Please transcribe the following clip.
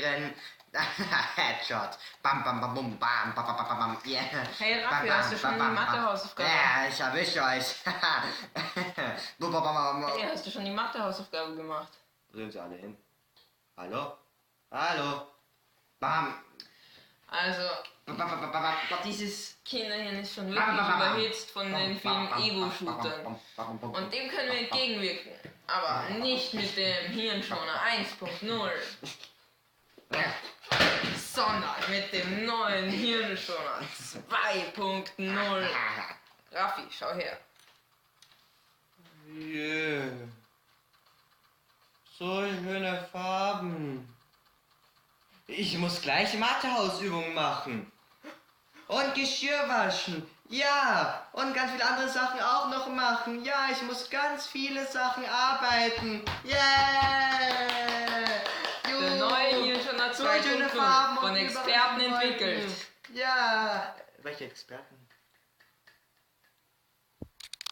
Schultüren. Headshot. Bam, bam, bam, bum, bam, bam, bam, bam, bam, yeah. Hey Raffi, hast du schon die Mathehausaufgabe? Ja, ich erwische euch. Bum, bam, bam, bam. Hey, hast du schon die Mathehausaufgabe gemacht? Wo sind sie alle hin? Hallo? Hallo? Bam. Also, Bam, bam, bam, bam, bam. dieses Kinderhirn ist schon wirklich überhitzt von den vielen Ego-Shootern. Und dem können wir entgegenwirken. Aber nicht mit dem Hirnschoner 1.0. Sondern mit dem neuen Hirnschoner 2.0. Raffi, schau her. Yeah. So schöne Farben. Ich muss gleich Mathehausübungen machen. Und Geschirr waschen. Ja. Und ganz viele andere Sachen auch noch machen. Ja, ich muss ganz viele Sachen arbeiten. Yeah. Der neue Hirnschoner 2.0 von Experten entwickelt. Ja. Welche Experten?